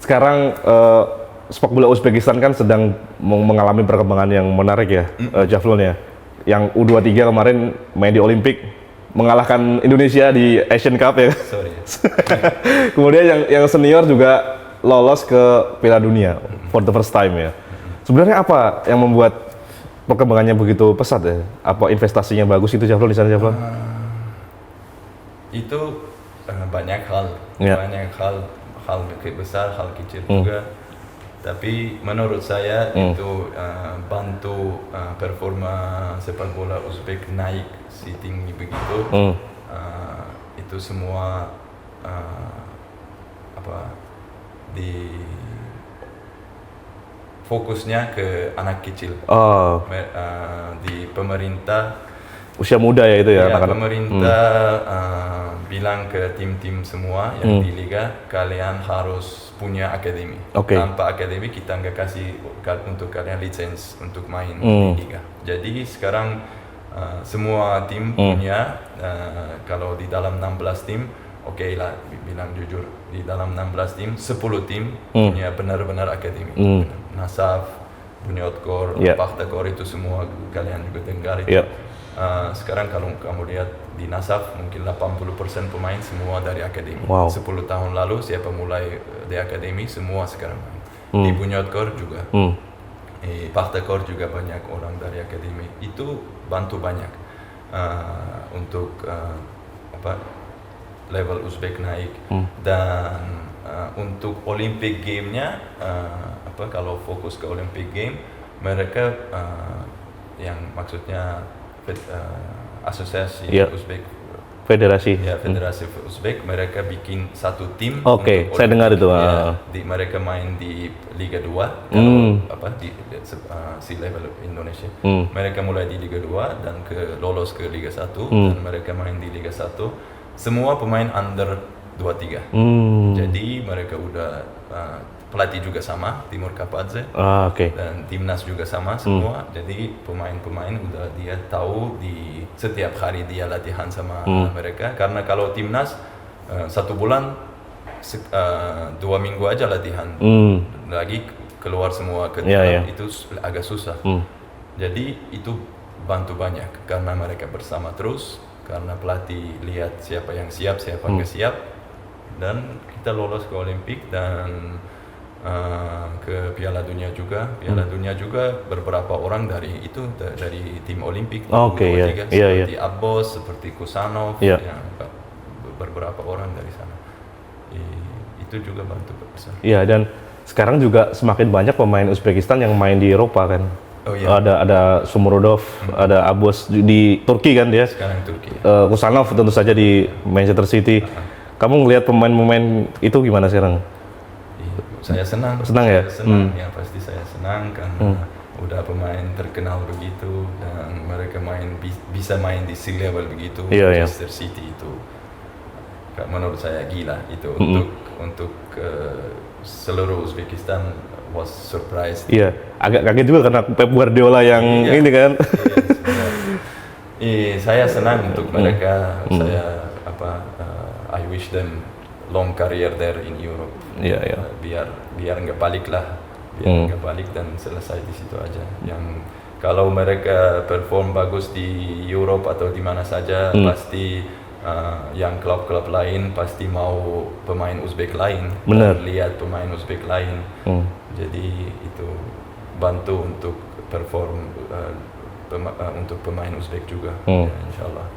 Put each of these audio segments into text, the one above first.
sekarang sepak bola Uzbekistan kan sedang mengalami perkembangan yang menarik ya, Javlon ya. Yang U23 kemarin main di Olimpik, mengalahkan Indonesia di Asian Cup ya. Sorry. Kemudian yang senior juga lolos ke Piala Dunia for the first time ya. Sebenarnya apa yang membuat perkembangannya begitu pesat ya? Apa investasinya bagus itu Javlon di sana Javlon? Itu banyak hal, Ya. banyak hal besar, hal kecil juga. Tapi menurut saya itu bantu performa sepak bola Uzbek naik si tinggi begitu. Itu semua di fokusnya ke anak kecil. Oh, Di pemerintah. usia muda ya itu ya, anak-anak. Pemerintah bilang ke tim-tim semua yang di liga, kalian harus punya akademi. Oke. Tanpa akademi kita nggak kasih untuk kalian license untuk main di liga. Jadi sekarang semua tim punya, kalau di dalam 16 tim, oke lah bilang jujur, di dalam 16 tim, 10 tim punya benar-benar akademi. Nasaf, Bunyodkor, Pakhtakor itu semua kalian juga dengar itu. Sekarang kalau kamu lihat di Nasaf mungkin 80% pemain semua dari akademi. 10 tahun lalu siapa mulai di akademi semua sekarang main. Di Bunyodkor juga. Pakhtakor juga banyak orang dari akademi. Itu bantu banyak untuk level Uzbek naik. Dan untuk Olympic Game-nya kalau fokus ke Olympic Game mereka yang maksudnya asosiasi Uzbek Federasi. Ya, Federasi Uzbek, mereka bikin satu tim. Oke, saya dengar itu. Mereka main di Liga 2 kalau si level Indonesia. Mereka mulai di Liga 2 dan lolos ke Liga 1 dan mereka main di Liga 1. Semua pemain under 23. Jadi mereka udah pelatih juga sama, Timur Kapadze, dan timnas juga sama semua. Jadi pemain-pemain udah dia tahu di setiap hari dia latihan sama mereka. Karena kalau timnas 1 bulan 2 minggu aja latihan, lagi keluar semua ke tim itu agak susah. Jadi itu bantu banyak karena mereka bersama terus, karena pelatih lihat siapa yang siap, siapa nggak siap, dan kita lolos ke Olimpik dan ke Piala Dunia juga. Piala Dunia juga beberapa orang dari tim Olimpik. Seperti Abbas, seperti Kusanov, beberapa orang dari sana. Itu juga bantu besar. Iya, dan sekarang juga semakin banyak pemain Uzbekistan yang main di Eropa kan. Ada Shomurodov, ada Abbas di Turki kan dia. Sekarang Turki. Kusanov tentu saja di Manchester City. Kamu ngelihat pemain-pemain itu gimana sekarang? Saya senang. Ya? Ya pasti saya senang karena udah pemain terkenal begitu dan mereka bisa main di sea level begitu. Manchester City itu menurut saya gila itu untuk seluruh Uzbekistan was surprised. Iya, agak kaget juga karena Pep Guardiola yang ini kan. Saya senang untuk mereka. I wish them long career there in Europe. Biar nggak balik lah, nggak balik dan selesai di situ aja. Yang kalau mereka perform bagus di Europe atau di mana saja, pasti yang klub-klub lain pasti mau pemain Uzbek lain. Benar. Lihat pemain Uzbek lain. Jadi itu bantu untuk perform untuk pemain Uzbek juga, insyaallah.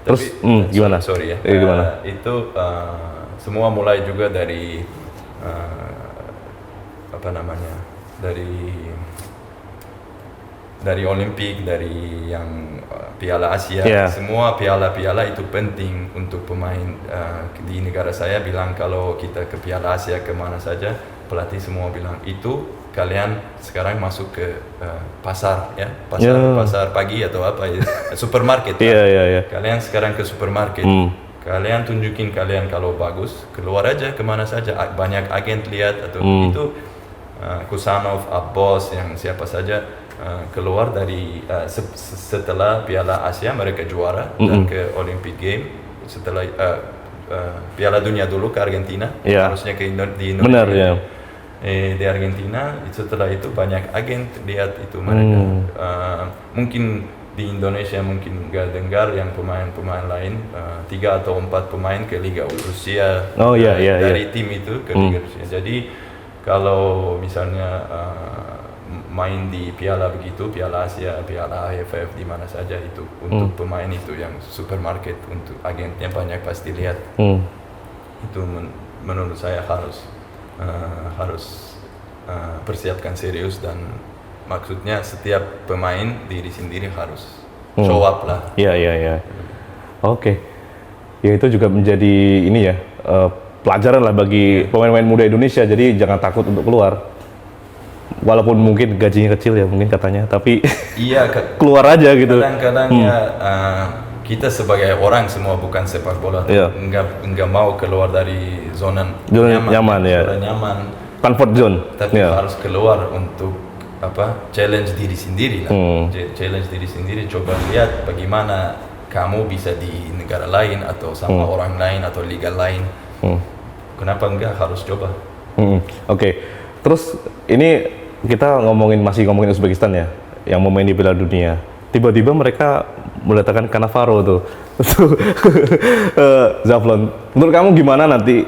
Terus gimana? Sorry ya. Gimana? Itu semua mulai juga dari dari Olimpik, dari yang Piala Asia. Semua piala-piala itu penting untuk pemain di negara saya. Bilang kalau kita ke Piala Asia kemana saja, pelatih semua bilang itu kalian sekarang masuk ke pasar ya, pasar pagi atau apa ya, supermarket. Kalian sekarang ke supermarket. Kalian tunjukin kalian kalau bagus, keluar aja kemana saja. Banyak agen lihat atau itu Kusanov, Abbas, yang siapa saja keluar dari setelah Piala Asia mereka juara dan ke Olympic Game. Setelah Piala Dunia dulu ke Argentina, Ya. harusnya di Indonesia. Benar ya. Di Argentina, setelah itu banyak agen lihat itu mereka. Mungkin di Indonesia mungkin nggak dengar yang pemain-pemain lain, 3 atau 4 pemain ke Liga Rusia, Oh, iya, iya, dari tim itu ke Liga Rusia. Jadi kalau misalnya main di piala begitu, Piala Asia, Piala AFF, di mana saja itu untuk pemain itu yang supermarket, untuk agennya banyak pasti lihat. Itu menurut saya harus persiapkan serius, dan maksudnya setiap pemain diri sendiri harus show up lah. Iya. Oke. Ya itu juga menjadi ini ya, pelajaran lah bagi pemain-pemain muda Indonesia. Jadi jangan takut untuk keluar. Walaupun mungkin gajinya kecil ya mungkin katanya, tapi Iya, keluar aja gitu. kadang-kadang ya kita sebagai orang semua bukan sepak bola, Iya. nggak mau keluar dari zona Zona nyaman, ya. zona nyaman, Comfort zone. tapi Ya. harus keluar untuk challenge diri sendiri lah. Challenge diri sendiri, coba lihat bagaimana kamu bisa di negara lain atau sama orang lain atau liga lain. Kenapa enggak, harus coba. Oke. Terus ini kita masih ngomongin Uzbekistan ya, yang mau main di Piala Dunia. Tiba-tiba mereka mendatangkan Cannavaro tuh. Zaflon, menurut kamu gimana nanti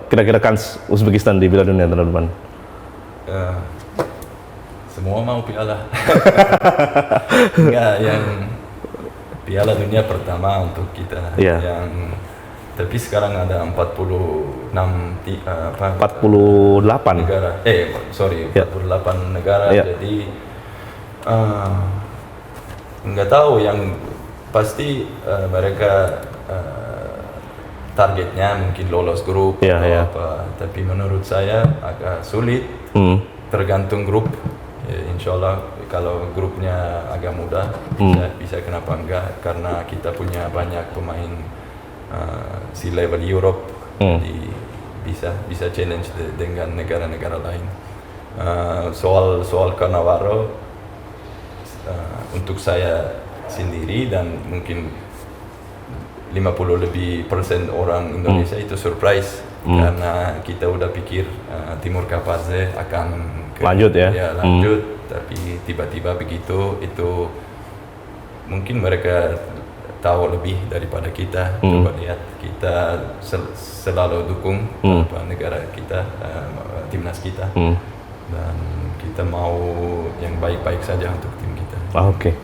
kira-kira kans Uzbekistan di Piala Dunia tahun depan? Semua mau piala. Enggak, yang Piala Dunia pertama untuk kita. Iya. Tapi sekarang ada 48. negara. Ya. 48 negara. Ya. Jadi nggak tahu, yang pasti mereka targetnya mungkin lolos grup Ya, atau ya. apa. Tapi menurut saya agak sulit. Tergantung grup. Insya Allah kalau grupnya agak mudah bisa kenapa enggak, karena kita punya banyak pemain si level Europe, jadi bisa challenge dengan negara-negara lain. Soal Cannavaro, untuk saya sendiri dan mungkin 50% orang Indonesia itu surprise, karena kita udah pikir Timur Kapaze akan Lanjut ya? Lanjut, tapi tiba-tiba begitu, itu mungkin mereka tahu lebih daripada kita. Coba lihat, kita selalu dukung negara kita, timnas kita, dan kita mau yang baik-baik saja untuk tim kita. Oke.